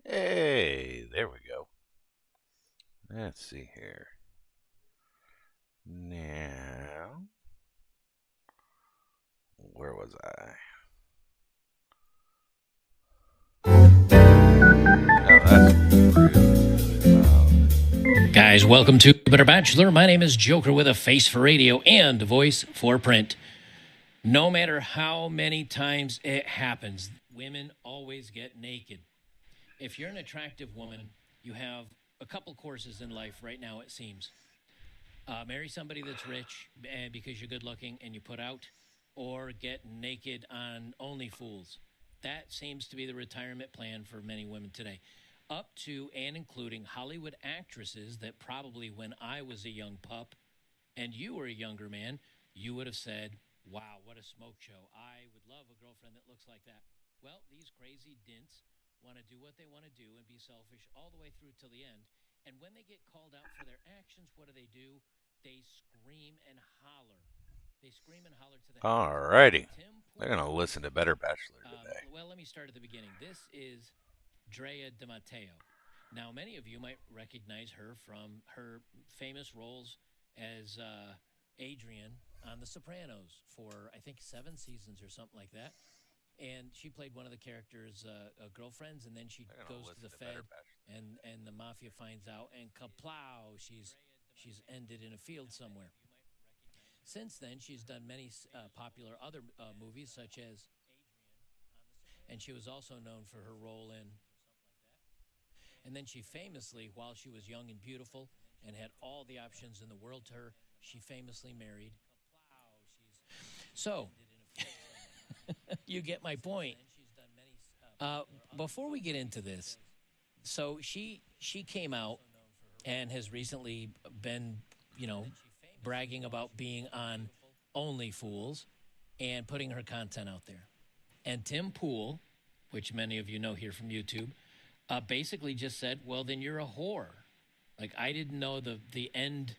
Hey, there we go. Let's see here. Now, where was I? Oh, that's really loud. Guys, welcome to Better Bachelor. My name is Joker with a face for radio and a voice for print. No matter how many times it happens, women always get naked. If you're an attractive woman, you have a couple courses in life right now, it seems. Marry somebody that's rich because you're good looking and you put out, or get naked on OnlyFools. That seems to be the retirement plan for many women today. Up to and including Hollywood actresses that probably when I was a young pup and you were a younger man, you would have said, wow, what a smoke show. I would love a girlfriend that looks like that. Well, these crazy dints want to do what they want to do and be selfish all the way through till the end. And when they get called out for their actions, what do? They scream and holler. They scream and holler to the Alrighty. Tim They're going to listen to Better Bachelor today. Well, let me start at the beginning. This is Drea De Matteo. Now, many of you might recognize her from her famous roles as Adrienne on The Sopranos for, I think, 7 seasons or something like that. And she played one of the characters' girlfriends, and then she goes to the Fed, and the mafia finds out, and kaplow, she's ended in a field somewhere. Since then, she's done many popular other movies, such as, and she was also known for her role in, and then she famously, while she was young and beautiful and had all the options in the world to her, she famously married. So, you get my point. Before we get into this, so she came out and has recently been, bragging about being on OnlyFools and putting her content out there. And Tim Pool, which many of you know here from YouTube, basically just said, well, then you're a whore. Like, I didn't know the end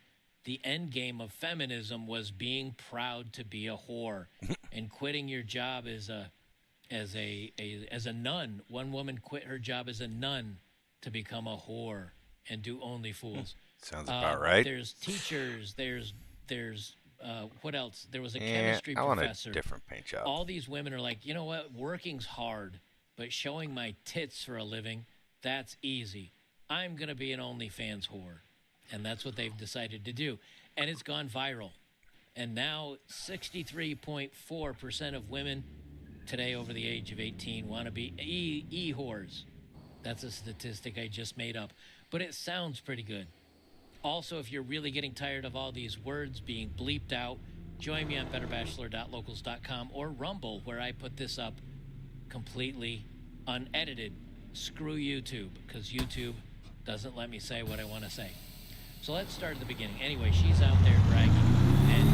game of feminism was being proud to be a whore and quitting your job as a nun. One woman quit her job as a nun to become a whore and do OnlyFools. Sounds about right. There's teachers. There's what else? There was a chemistry I professor. Want a different paint job. All these women are like, you know what? Working's hard, but showing my tits for a living, that's easy. I'm gonna be an OnlyFans whore, and that's what they've decided to do, and it's gone viral. And now 63.4% of women today over the age of 18 want to be e-whores. That's a statistic I just made up, but it sounds pretty good. Also, if you're really getting tired of all these words being bleeped out, join me on betterbachelor.locals.com or Rumble, where I put this up completely unedited. Screw YouTube, because YouTube doesn't let me say what I want to say. So let's start at the beginning. Anyway, she's out there bragging. And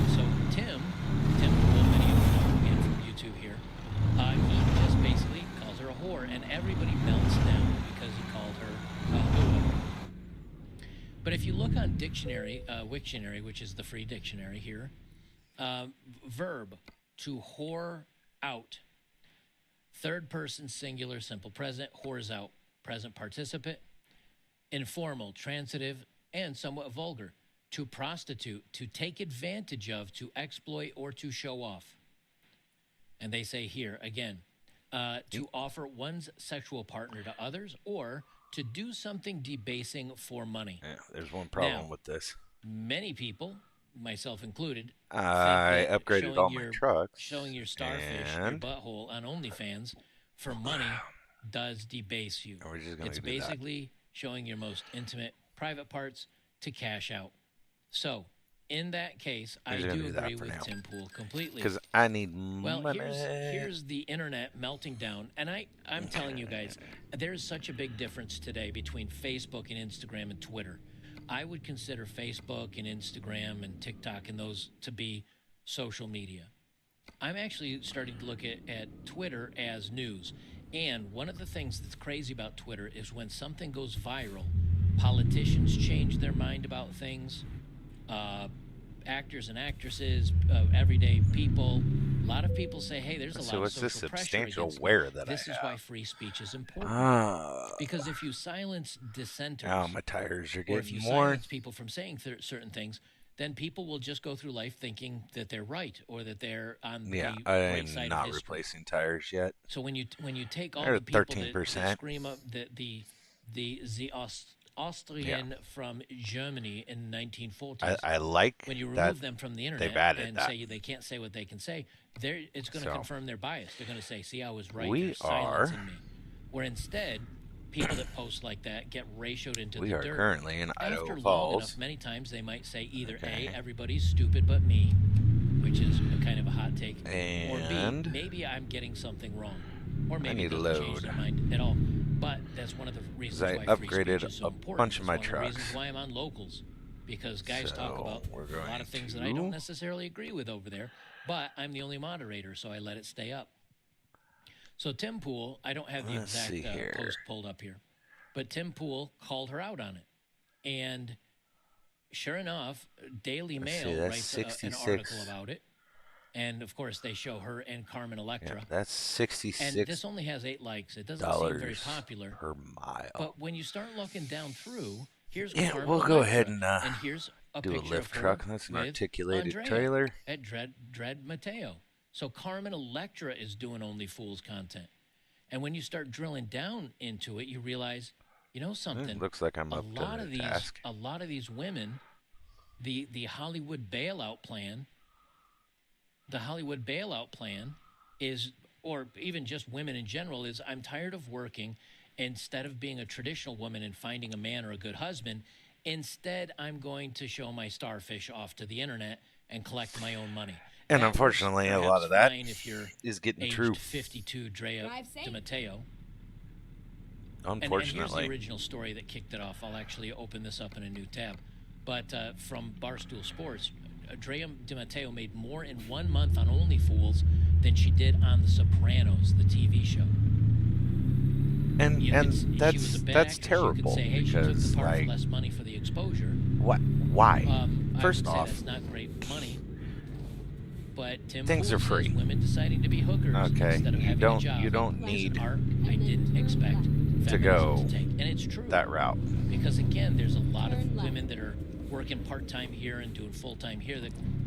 so Tim, well, many of you know again from YouTube here, he just basically calls her a whore, and everybody melts down because he called her a whore. But if you look on Wiktionary, which is the free dictionary here, verb, to whore out. Third person singular simple present, whores out, present participant. Informal, transitive, and somewhat vulgar. To prostitute, to take advantage of, to exploit, or to show off. And they say here, again, to offer one's sexual partner to others, or to do something debasing for money. Yeah, there's one problem with this. Many people, myself included, I upgraded all my trucks. Showing your starfish, your butthole on OnlyFans for money does debase you. It's basically showing your most intimate private parts to cash out. So, in that case, I do agree with Tim Pool completely. Because I need money. Well, here's the internet melting down. And I'm telling you guys, there's such a big difference today between Facebook and Instagram and Twitter. I would consider Facebook and Instagram and TikTok and those to be social media. I'm actually starting to look at Twitter as news. And one of the things that's crazy about Twitter is when something goes viral, politicians change their mind about things. Actors and actresses, everyday people, A lot of people say, hey, there's a So lot of what's this social pressure substantial against me. wear that This I is have? why free speech is important. Ah. Because if you silence dissenters, Now my tires are or if getting you worn. silence people from saying certain things, then people will just go through life thinking that they're right or that they're on Yeah, the I right am side not of history. replacing tires yet. So when you take all They're the people that 13%. scream up the Austrian from Germany in the 1940s, I like when you that remove them from the internet added and that. say they can't say what they can say, it's going to So, confirm their bias. They're going to say, "See, I was right. we They're silencing me." Where instead, people that post like that get ratioed into We the are dirt. currently in After Idaho long Falls. enough, many times they might say either Okay. A, everybody's stupid but me, which is a kind of a hot take, or B, And maybe I'm getting something wrong, or maybe need it to doesn't change load. their mind at all. But that's one of the reasons I why free upgraded speech is so a important. bunch of It's my one of the reasons trucks. why I'm on locals, because guys talk So, about we're a lot going of things that I don't necessarily agree with over there, but I'm the only moderator, so I let it stay up. So Tim Pool, I don't have the Let's see exact here. post pulled up here, but Tim Pool called her out on it. And sure enough, Daily Let's see, Mail that's writes an 66. article about it. And of course, they show her and Carmen Electra. Yeah, that's And this $66 only has 8 likes. It doesn't seem very popular. per mile. But when you start looking down through, here's Yeah, Carmen we'll go ahead Electra, and here's a do a picture lift of her truck. That's an with articulated Andrea trailer. at Dread Mateo. So Carmen Electra is doing Only Fools content. And when you start drilling down into it, you realize, you know something. It looks like I'm a up lot to of the task. a lot of these women, the Hollywood bailout plan is, or even just women in general, is I'm tired of working. Instead of being a traditional woman and finding a man or a good husband, instead I'm going to show my starfish off to the internet and collect my own money. And That unfortunately, works a lot of that fine if you're is getting aged true. 52, Drea Drive safe. DiMatteo. And here's Unfortunately. the original story that kicked it off. I'll actually open this up in a new tab. But from Barstool Sports, Drea DiMatteo made more in 1 month on Only Fools than she did on The Sopranos, the TV show. And She was that's a bad that's actress. You terrible could say, hey, she took because the part for like less money for the exposure. why? First First off, off, that's not great money. But Tim things Pool are free. says women deciding to be hookers Okay, instead of you having don't- a job you don't is an need arc I didn't expect feminism go to take. And it's true. that route. Because again, there's a lot of Turn left. women that are working part-time here and doing full-time here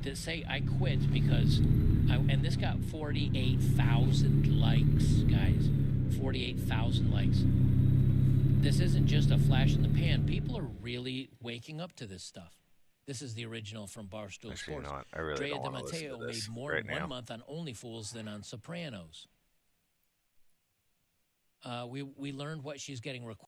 that say I quit because and this got 48,000 likes, guys. 48,000 likes. This isn't just a flash in the pan. People are really waking up to this stuff. This is the original from Barstool Actually, you Sports. know what? I really Drea don't want to listen DiMatteo to this made more right in now. 1 month on Only Fools than on Sopranos. We learned what she's getting requested.